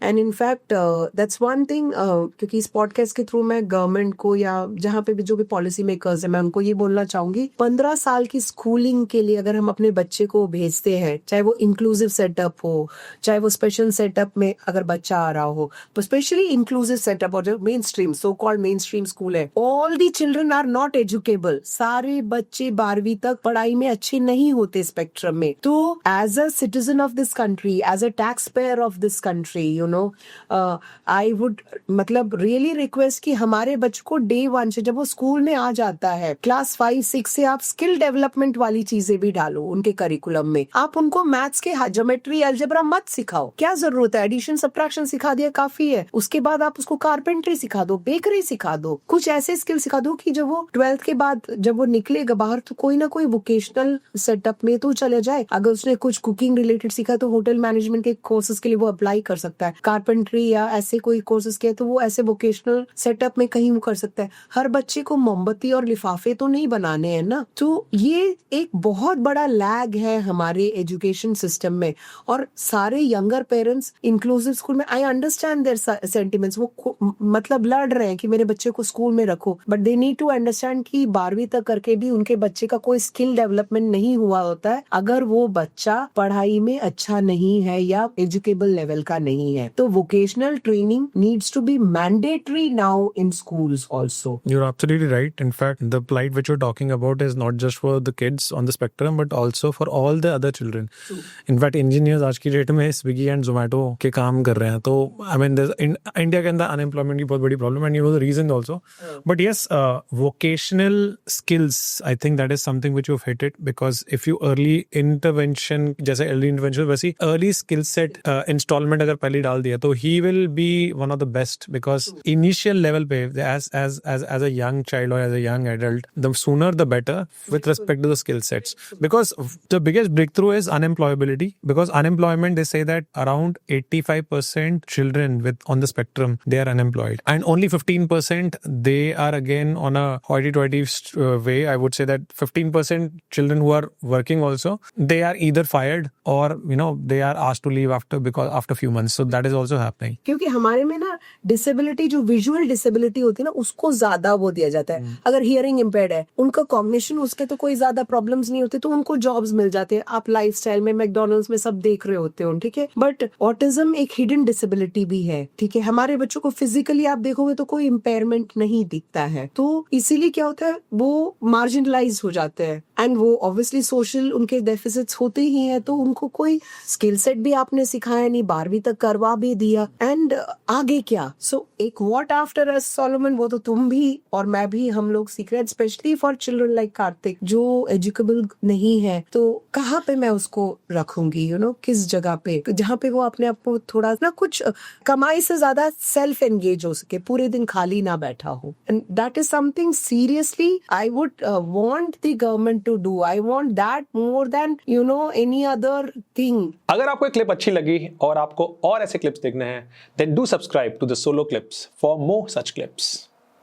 And in fact that's one thing, क्योंकि इस podcast के थ्रू मैं गवर्नमेंट को या जहाँ पे भी जो भी पॉलिसी मेकर्स है, मैं उनको ये बोलना चाहूंगी, 15 साल की स्कूलिंग के लिए अगर हम अपने बच्चे को भेजते हैं, चाहे वो इंक्लूसिव सेटअप हो, चाहे वो स्पेशल सेटअप में अगर बच्चा आ रहा हो, तो स्पेशली इंक्लूसिव सेटअप और जो mainstream, so called mainstream school है, all the children are not educable. सारे बच्चे 12वीं तक पढ़ाई में अच्छे नहीं होते स्पेक्ट्रम में। तो as a citizen of this country, as a tax payer of this country, you know, I would मतलब रियली रिक्वेस्ट कि हमारे बच्चों को डे 1 से, जब वो स्कूल में आ जाता है, क्लास 5-6 से आप स्किल डेवलपमेंट वाली चीजें भी डालो उनके करिकुलम में। आप उनको मैथ्स के ज्योमेट्री, अलजेब्रा मत सिखाओ, क्या जरूरत है? एडिशन सब्ट्रैक्शन सिखा दिया काफी है। उसके बाद आप उसको कारपेंट्री सिखा दो, बेकरी सिखा दो, कुछ ऐसे स्किल सिखा दो कि जब वो 12th के बाद जब वो निकलेगा बाहर तो कोई ना कोई वोकेशनल सेटअप में तो चले जाए। अगर उसने कुछ कुकिंग रिलेटेड सीखा तो होटल मैनेजमेंट के कोर्सेज के लिए वो अप्लाई कर सकता है। कारपेंट्री या ऐसे कोई कोर्सेज किया तो वो ऐसे वोकेशनल सेटअप में कहीं वो कर सकता है। हर बच्चे को मोमबत्ती और लिफाफे तो नहीं बनाने हैं ना। तो ये एक बहुत बड़ा लैग है हमारे एजुकेशन सिस्टम में। और सारे यंगर पेरेंट्स इंक्लूसिव स्कूल में, आई अंडरस्टैंड देयर सेंटिमेंट्स, वो मतलब लड़ रहे हैं कि मेरे बच्चे को स्कूल में रखो, but they need to understand कि 12वीं तक करके भी उनके बच्चे का कोई स्किल डेवलपमेंट नहीं हुआ होता है अगर वो बच्चा पढ़ाई में अच्छा नहीं है या एजुकेबल लेवल का नहीं है। तो vocational training needs to be mandatory now in schools also. You're absolutely right. In fact, the plight which you're talking about is not just for the kids on the spectrum, but also for all the other children. In fact, engineers आज की date में Swiggy and Zomato के काम कर रहे हैं। तो I mean India के अंदर अनएम्प्लॉयमेंट की बहुत बड़ी problem, and you know the reason also. But yes, vocational skills, I think that is something which you've hit it, because if you early intervention, जैसे early intervention वैसी early skill set installment अगर पहले डाल दिया तो he will be one of the best, because initial level पे as a young child or as a young adult, the sooner the better with respect to the skill sets, because the biggest breakthrough is unemployability, because unemployment, they say that around 85% children with on the spectrum, they are unemployed, and only 15% they are again on a hoity-toity way. I would say that 15% children who are working also, they are either fired or you know they are asked to leave after few months. So that is also happening. क्योंकि हमारे में ना disability, जो visual disability होती है ना, उसको ज्यादा वो दिया जाता है। अगर हियरिंग इम्पेयर्ड है, उनका कॉग्निशन, उसके तो कोई ज्यादा प्रॉब्लम्स नहीं होते, तो उनको जॉब्स मिल जाते हैं। आप लाइफस्टाइल में मैकडॉनल्ड्स में सब देख रहे होते हो, ठीक है। बट ऑटिज्म एक हिडन डिसेबिलिटी भी है, ठीक है। हमारे बच्चों को फिजिकली आप देखोगे तो कोई इम्पेयरमेंट नहीं दिखता है, तो इसीलिए क्या होता है, वो मार्जिनलाइज हो जाते हैं। एंड वो ऑब्वियसली सोशल उनके डेफिसिट्स होते ही हैं, तो उनको कोई स्किल सेट भी आपने सिखाया नहीं, 12वीं तक करवा भी दिया, एंड आगे क्या? सो एक व्हाट आफ्टर अस सोलोमन, वो तो तुम भी और मैं भी, हम लोग सीख रहे हैं, specially for children like Kartik जो एजुकेबल नहीं है। तो कहाँ पे मैं उसको रखूंगी, यू नो, किस जगह पे, जहाँ पे वो अपने आप को थोड़ा ना कुछ कमाई से ज्यादा सेल्फ एंगेज हो सके, पूरे दिन खाली ना बैठा हो। And that is something seriously I would want the government to do. I want that more than you know any other thing. अगर आपको ये क्लिप अच्छी लगी और आपको और ऐसे क्लिप्स देखने हैं, then do subscribe to the Solo Clips for more such clips.